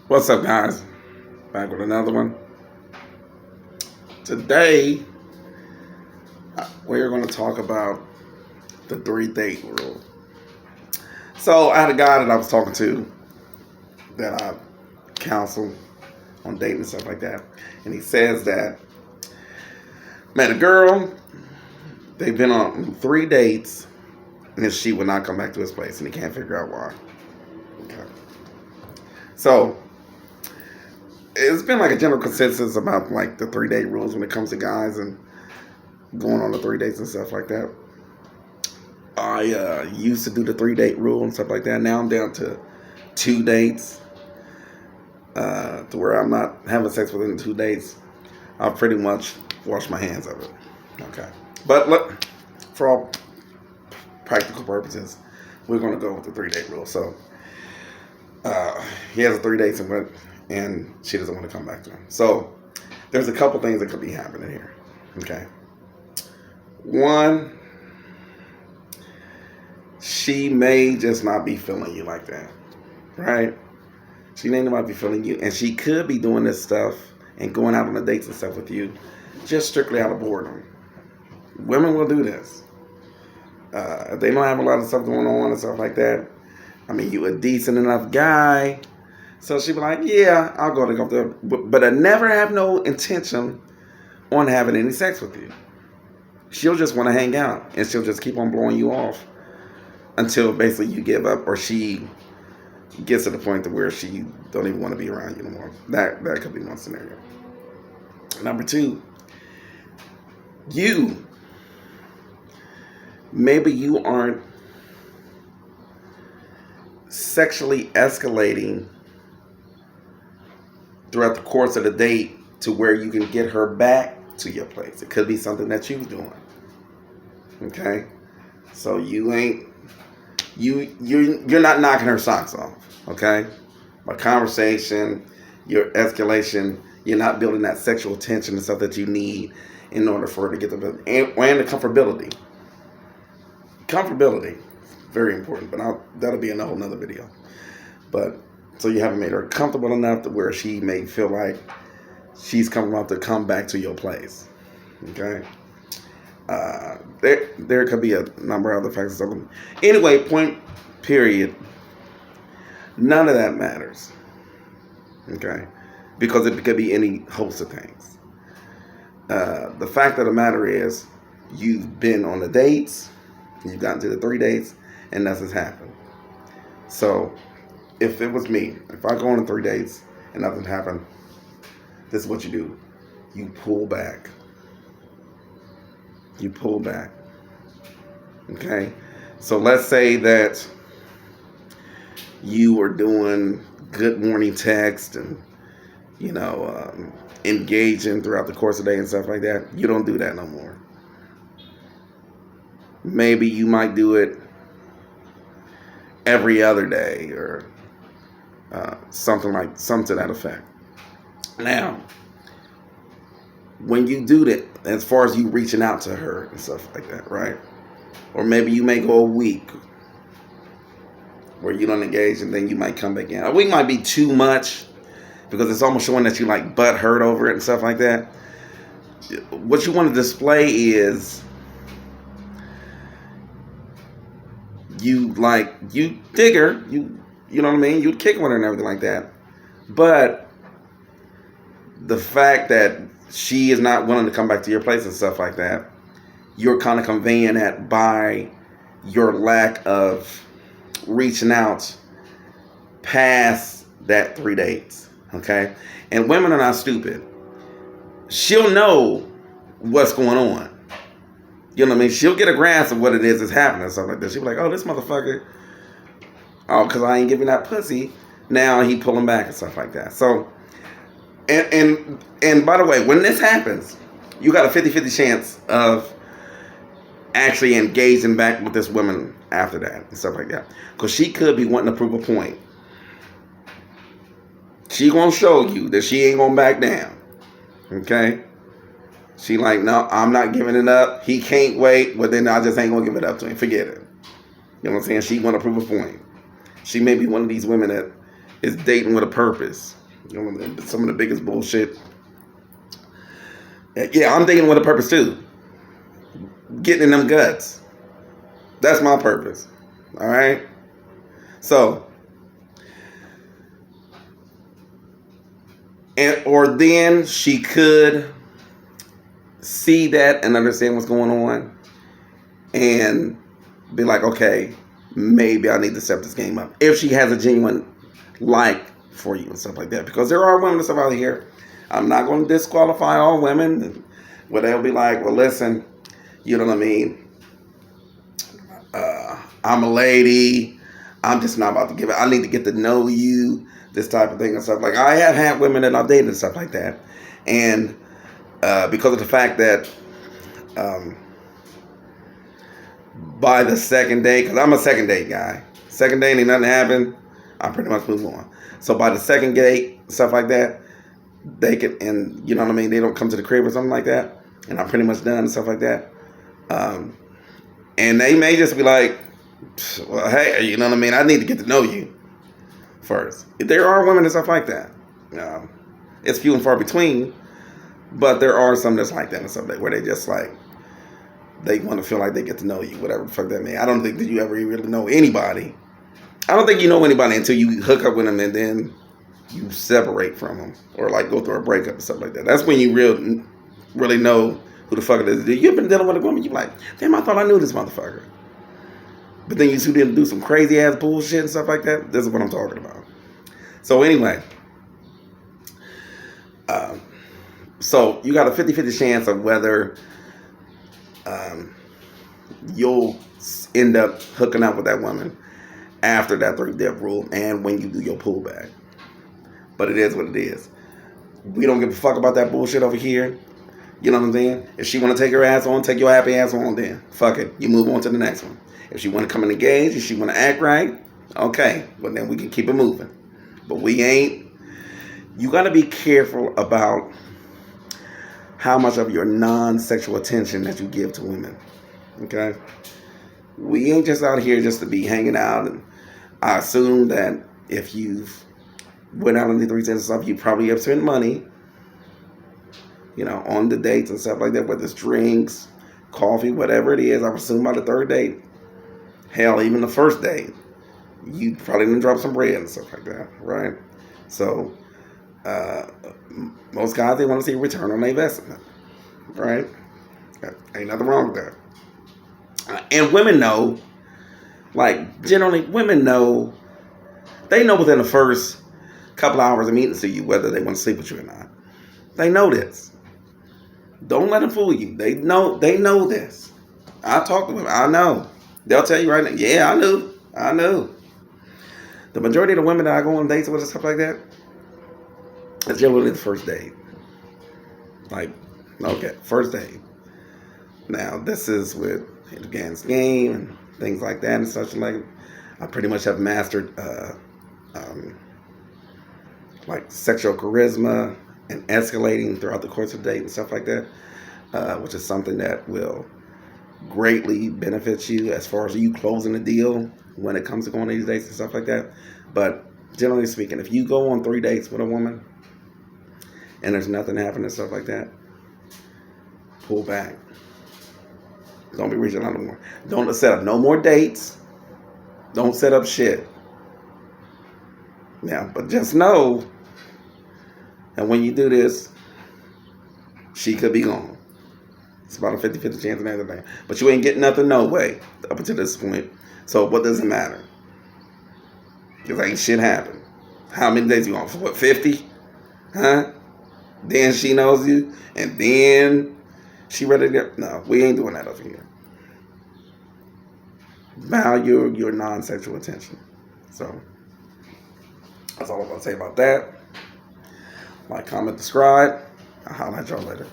What's up, guys? Back with another one. Today, we're going to talk about the 3 date rule. So, I had a guy that I was talking to that I counsel on dating and stuff like that. And he says that met a girl, they've been on 3 dates, and she would not come back to his place, and he can't figure out why. Okay. So, it's been like a general consensus about like the 3 date rules when it comes to guys and going on the 3 dates and stuff like that. I used to do the 3 date rule and stuff like that. Now I'm down to 2 dates, to where I'm not having sex within 2 dates. I've pretty much washed my hands of it. Okay, but look, for all practical purposes, we're going to go with the 3 date rule. So he has a 3 dates and she doesn't want to come back to him. So there's a couple things that could be happening here. Okay, one, she may just not be feeling you like that, right? She may not be feeling you, and she could be doing this stuff and going out on the dates and stuff with you just strictly out of boredom. Women will do this. If they don't have a lot of stuff going on and stuff like that, I mean, you a decent enough guy, so she'll be like, yeah, I'll go there. But I never have no intention on having any sex with you. She'll just want to hang out, and she'll just keep on blowing you off until basically you give up, or she gets to the point to where she don't even want to be around you anymore. That could be one scenario. Number two, maybe you aren't sexually escalating throughout the course of the date to where you can get her back to your place. It could be something that you're doing. Okay, so you're not knocking her socks off. Okay, by conversation, your escalation, you're not building that sexual tension and stuff that you need in order for her to get the and the comfortability. Comfortability, very important, but that'll be in a whole nother video. But so you haven't made her comfortable enough to where she may feel like she's coming out to come back to your place. Okay, there could be a number of other factors. Anyway, point period. None of that matters. Okay, because it could be any host of things. The fact of the matter is, you've been on the dates, you've gotten to the 3 dates, and nothing's happened. So, if it was me, if I go on the 3 dates and nothing happened, this is what you do. You pull back. You pull back. Okay? So let's say that you were doing good morning text and, engaging throughout the course of the day and stuff like that. You don't do that no more. Maybe you might do it every other day or something to that effect. Now, when you do that, as far as you reaching out to her and stuff like that, right? Or maybe you may go a week where you don't engage and then you might come back in. A week might be too much because it's almost showing that you like butt hurt over it and stuff like that. What you want to display is you dig her, you know what I mean? You'd kick with her and everything like that. But the fact that she is not willing to come back to your place and stuff like that, you're kind of conveying that by your lack of reaching out past that 3 dates. Okay? And women are not stupid. She'll know what's going on. You know what I mean? She'll get a grasp of what it is that's happening and stuff like that. She'll be like, oh, this motherfucker, because I ain't giving that pussy, now he pulling back and stuff like that. So, and by the way, when this happens, you got a 50-50 chance of actually engaging back with this woman after that and stuff like that. Because she could be wanting to prove a point. She gonna show you that she ain't gonna back down. Okay? She like, no, I'm not giving it up. He can't wait. Well, then I just ain't gonna give it up to him. Forget it. You know what I'm saying? She want to prove a point. She may be one of these women that is dating with a purpose. You know, some of the biggest bullshit. Yeah, I'm dating with a purpose too. Getting in them guts. That's my purpose. All right. So, or then she could see that and understand what's going on, and be like, okay, maybe I need to step this game up. If she has a genuine like for you and stuff like that, because there are women and stuff out here. I'm not going to disqualify all women, where they'll be like, well, listen, you know what I mean? I'm a lady. I'm just not about to give it. I need to get to know you, this type of thing and stuff. Like, I have had women that I've dated and stuff like that. And because of the fact that by the second date, because I'm a second date guy. Second date, ain't nothing happened, I pretty much move on. So by the second date, stuff like that, they can, and you know what I mean, they don't come to the crib or something like that, and I'm pretty much done and stuff like that. And they may just be like, well, hey, you know what I mean, I need to get to know you first. There are women and stuff like that. It's few and far between, but there are some that's like that and stuff like, where they just like, they want to feel like they get to know you, whatever the fuck that means. I don't think that you ever really know anybody. I don't think you know anybody until you hook up with them and then you separate from them, or like go through a breakup and stuff like that. That's when you really know who the fuck it is. You've been dealing with a woman, you're like, damn, I thought I knew this motherfucker. But then you see them do some crazy ass bullshit and stuff like that. This is what I'm talking about. So anyway, so you got a 50-50 chance of whether you'll end up hooking up with that woman after that 3-dip rule and when you do your pullback. But it is what it is. We don't give a fuck about that bullshit over here. You know what I'm saying? If she want to take her ass on, take your happy ass on then. Fuck it. You move on to the next one. If she want to come and engage, if she want to act right, okay. But then we can keep it moving. But we ain't. You got to be careful about how much of your non-sexual attention that you give to women. Okay? We ain't just out here just to be hanging out. And I assume that if you've went out on the 3 dates and stuff, you probably have spent money, you know, on the dates and stuff like that, whether it's drinks, coffee, whatever it is. I would assume by the 3rd date, hell, even the 1st date, you probably didn't drop some bread and stuff like that, right? So, most guys, they want to see a return on their investment, right? Ain't nothing wrong with that. And women know, like, generally, women know, they know within the first couple hours of meeting to you whether they want to sleep with you or not. They know this. Don't let them fool you. They know this. I talk to them. I know. They'll tell you right now, yeah, I knew. The majority of the women that I go on dates with and stuff like that, it's generally the 1st date. Like, okay, 1st date. Now, this is with advanced game and things like that and such like. I pretty much have mastered like sexual charisma and escalating throughout the course of the date and stuff like that, which is something that will greatly benefit you as far as you closing the deal when it comes to going on these dates and stuff like that. But generally speaking, if you go on 3 dates with a woman and there's nothing happening and stuff like that, pull back. Don't be reaching out no more. Don't set up no more dates. Don't set up shit. Yeah, but just know that when you do this, she could be gone. It's about a 50-50 chance and everything. But you ain't getting nothing no way up until this point. So what does it matter? Because ain't shit happen. How many days you on? For what, 50? Huh? Then she knows you, and then she ready to get... No, we ain't doing that over here. Value your non-sexual attention. So, that's all I'm going to say about that. Like, comment, subscribe. I'll holler at y'all later.